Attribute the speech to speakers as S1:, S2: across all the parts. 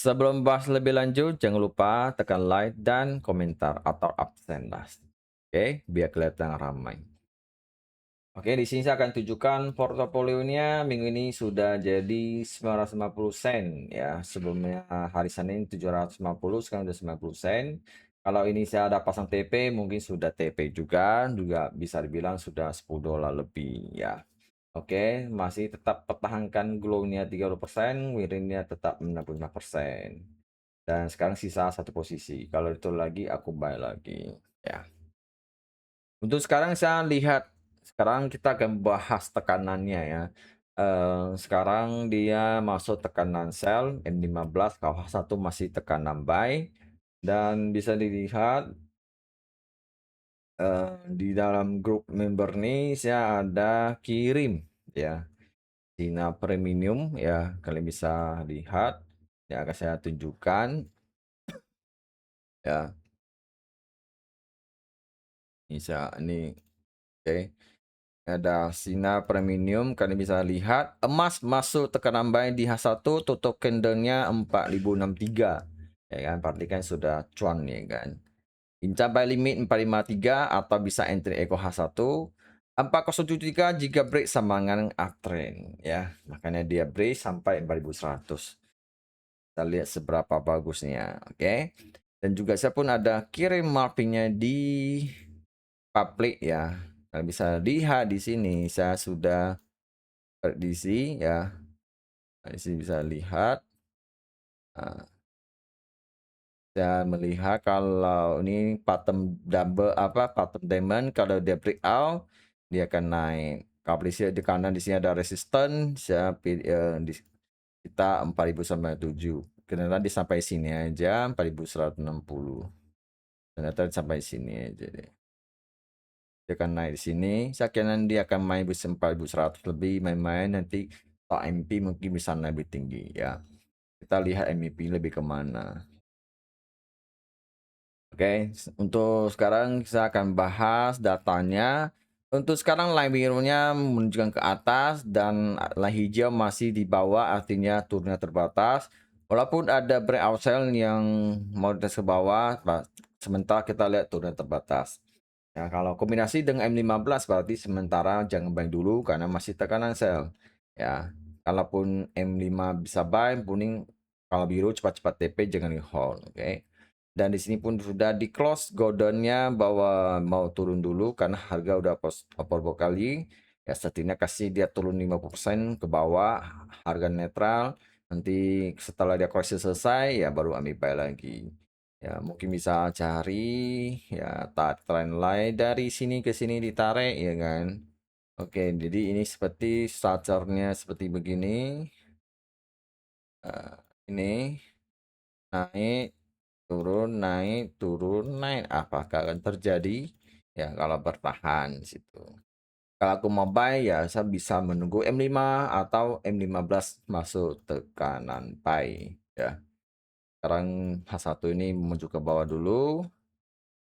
S1: Sebelum bahas lebih lanjut, jangan lupa tekan like dan komentar atau absen lah. Oke, biar kelihatan ramai. Oke, di sini saya akan tunjukkan portofolionya minggu ini sudah jadi 950 sen ya. Sebelumnya hari Senin 750, sekarang udah 90 sen. Kalau ini saya ada pasang TP, mungkin sudah TP juga bisa dibilang sudah $10 lebih ya. Oke, masih tetap pertahankan glow-nya 30%, wiring-nya tetap 65%. Dan sekarang sisa satu posisi. Kalau itu lagi aku buy lagi ya. Untuk sekarang saya lihat, sekarang kita akan bahas tekanannya ya. Sekarang dia masuk tekanan sell M15, kawah satu masih tekanan buy, dan bisa dilihat di dalam grup member nih saya ada kirim ya Cina Premium ya, kalian bisa lihat ya, akan saya tunjukkan ya. Bisa ini, oke. Ada sinar premium, kalian bisa lihat emas masuk tekanan buy di H1, tutup candlenya 4063 ya kan, berarti kan sudah cuan ya kan. Incar buy limit 453 atau bisa entry eco H1 4073 jika break sambangan uptrend ya, makanya dia break sampai 4100. Kita lihat seberapa bagusnya, oke. Dan juga saya pun ada kirim mappingnya di public ya. Kalian bisa lihat di sini saya sudah prediksi ya. Di sini bisa lihat. Nah, saya melihat kalau ini pattern double pattern diamond, kalau dia breakout dia akan naik. Kalau di kanan di sini ada resistance, saya pilih kita 4097. Ternyata di sampai sini aja 4160. Ternyata sampai sini aja deh. Dia akan naik di sini. Saya kira dia akan main bisa 4100 lebih, main-main nanti atau MP mungkin bisa naik lebih tinggi ya. Kita lihat MVP lebih kemana. Oke, untuk sekarang saya akan bahas datanya. Untuk sekarang line birunya menunjukkan ke atas dan line hijau masih di bawah, artinya turunnya terbatas. Walaupun ada breakout sell yang mau ke bawah, sementara kita lihat turunnya terbatas. Ya, kalau kombinasi dengan M15 berarti sementara jangan buy dulu karena masih tekanan sell. Ya, kalaupun M5 bisa buy, kuning kalau biru cepat-cepat TP jangan di hold, oke. Dan di sini pun sudah di close goldennya bahwa mau turun dulu karena harga udah beberapa kali. Ya, setidaknya kasih dia turun 50% ke bawah, harga netral. Nanti setelah dia koreksi selesai ya baru ambil buy lagi. Ya, mungkin bisa cari ya trend line dari sini ke sini ditarik ya kan. Oke, jadi ini seperti starternya seperti begini. Ini naik, turun, naik, turun, naik. Apakah akan terjadi? Ya, kalau bertahan situ. Kalau aku mau buy ya saya bisa menunggu M5 atau M15 masuk tekanan buy ya. Sekarang H1 ini menuju ke bawah dulu.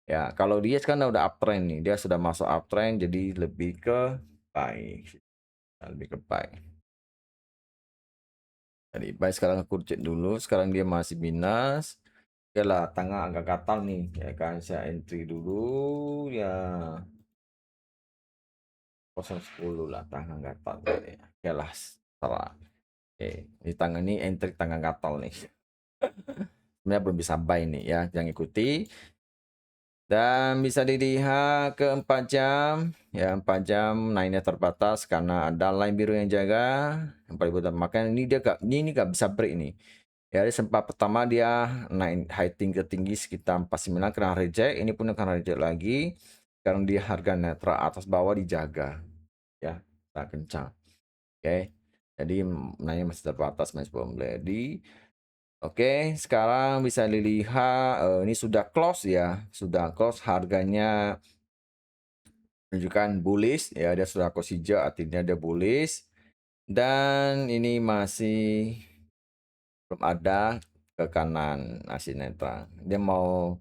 S1: Ya, kalau dia sekarang udah uptrend nih, dia sudah masuk uptrend jadi lebih ke buy. Lebih ke buy. Jadi buy sekarang aku cek dulu, sekarang dia masih minus. Oke lah, tengah agak gatal nih, ya kan saya entry dulu ya 010 lah, tengah gatal ya. Oke lah, salah. Oke, di tangan ini entry tengah gatal nih. Sebenarnya belum bisa buy nih ya, jangan ikuti. Dan bisa dilihat ke 4 jam, ya 4 jam naiknya terbatas karena ada line biru yang jaga. Yang paling utama, makanya ini dia gak bisa break ini. Ya, di sempat pertama dia naik high tinggi tinggi sekitar 49 kena reject, ini pun akan reject lagi. Sekarang dia harga netral atas bawah dijaga. Ya, tak kencang. Oke. Jadi naiknya masih terbatas, masih belum ready. Oke, sekarang bisa dilihat ini sudah close ya, sudah close harganya menunjukkan bullish ya, dia sudah close hijau artinya dia bullish, dan ini masih belum ada ke kanan masih netral. Dia mau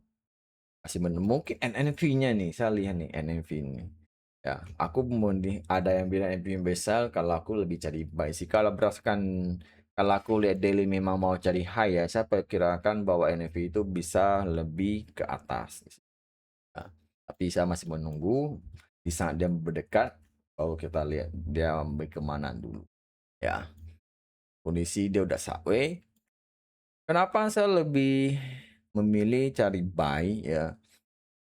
S1: masih mungkin NNV-nya nih, saya lihat nih NNV ini. Ya, aku mau ada yang bilang NNV besar, kalau aku lebih cari buy sih kalau berdasarkan Kalau aku lihat daily memang mau cari high ya, saya perkirakan bahwa NFP itu bisa lebih ke atas. Nah, tapi saya masih menunggu di saat dia berdekat, baru kita lihat dia bagaimana dulu. Ya, kondisi dia udah sideways. Kenapa saya lebih memilih cari buy ya?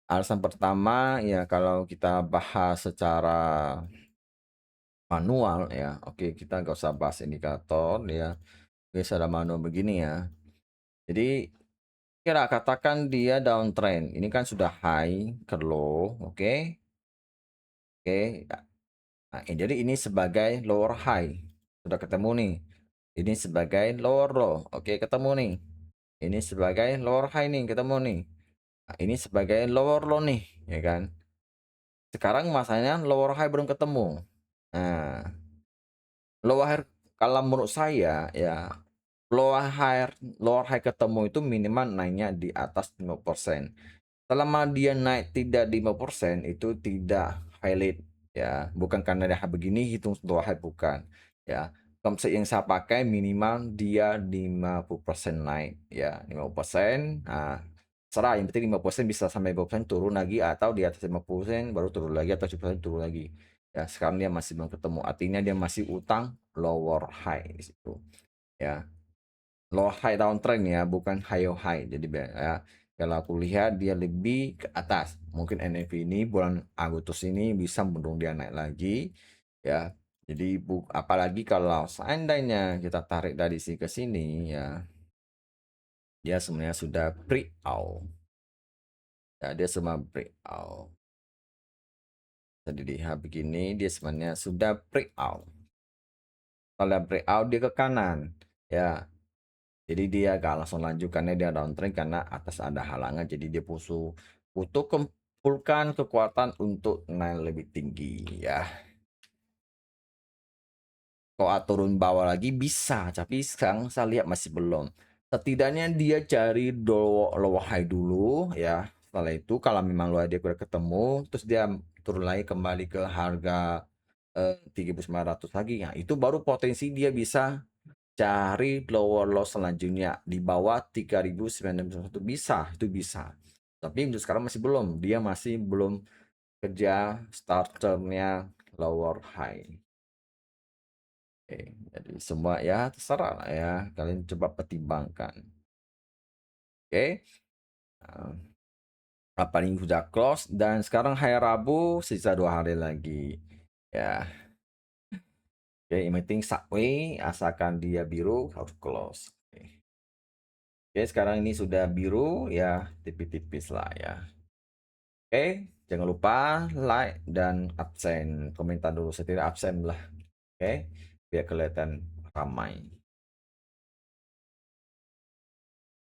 S1: Alasan pertama ya kalau kita bahas secara manual ya, oke kita nggak usah bahas indikator ya. Biasa ada manual begini ya. Jadi kira katakan dia downtrend. Ini kan sudah high ke low, oke? Oke. Nah, jadi ini sebagai lower high. Sudah ketemu nih. Ini sebagai lower low. Oke, ketemu nih. Ini sebagai lower high nih, ketemu nih. Nah, ini sebagai lower low nih, ya kan? Sekarang masanya lower high belum ketemu. Nah, lower high kalau menurut saya ya lower high ketemu itu minimal naiknya di atas 5%. Selama dia naik tidak di 5% itu tidak valid ya. Bukan karena dia begini hitung lower high, bukan ya. Konsep yang saya pakai minimal dia 50% naik ya, 50%. Nah, serah yang penting 5% bisa sampai 50% turun lagi, atau di atas 50% baru turun lagi, atau 10% turun lagi. Ya, sekarang dia masih belum ketemu. Artinya dia masih utang lower high di situ. Ya. Low high downtrend ya, bukan high high. Jadi ya, kalau aku lihat dia lebih ke atas. Mungkin NFP ini bulan Agustus ini bisa mendung dia naik lagi ya. Jadi apalagi kalau seandainya kita tarik dari sini ke sini ya, dia sebenarnya sudah breakout. Ya, dia semua breakout. Jadi dilihat begini, dia sebenarnya sudah breakout. Kalau breakout dia ke kanan ya. Jadi dia gak langsung lanjut karena dia downtrend, karena atas ada halangan. Jadi dia butuh kumpulkan kekuatan untuk naik lebih tinggi ya. Kalau turun bawah lagi bisa, tapi sekarang saya lihat masih belum. Setidaknya dia cari low high dulu ya. Setelah itu kalau memang low high dia udah ketemu, terus dia turun lagi kembali ke harga 3.900 lagi. Ya, itu baru potensi dia bisa cari lower low selanjutnya di bawah 3.901. Bisa, itu bisa. Tapi untuk sekarang masih belum. Dia masih belum kerja starternya lower high. Oke, jadi semua ya terserah lah ya. Kalian coba pertimbangkan. Oke. Nah, apa ini sudah close dan sekarang hari Rabu sisa 2 hari lagi. Ya. Oke, yang penting subway asalkan dia biru harus close. Oke, sekarang ini sudah biru ya, tipis-tipis lah ya. Oke, jangan lupa like dan absen. Komentar dulu, setidaknya absen lah. Oke, biar kelihatan ramai.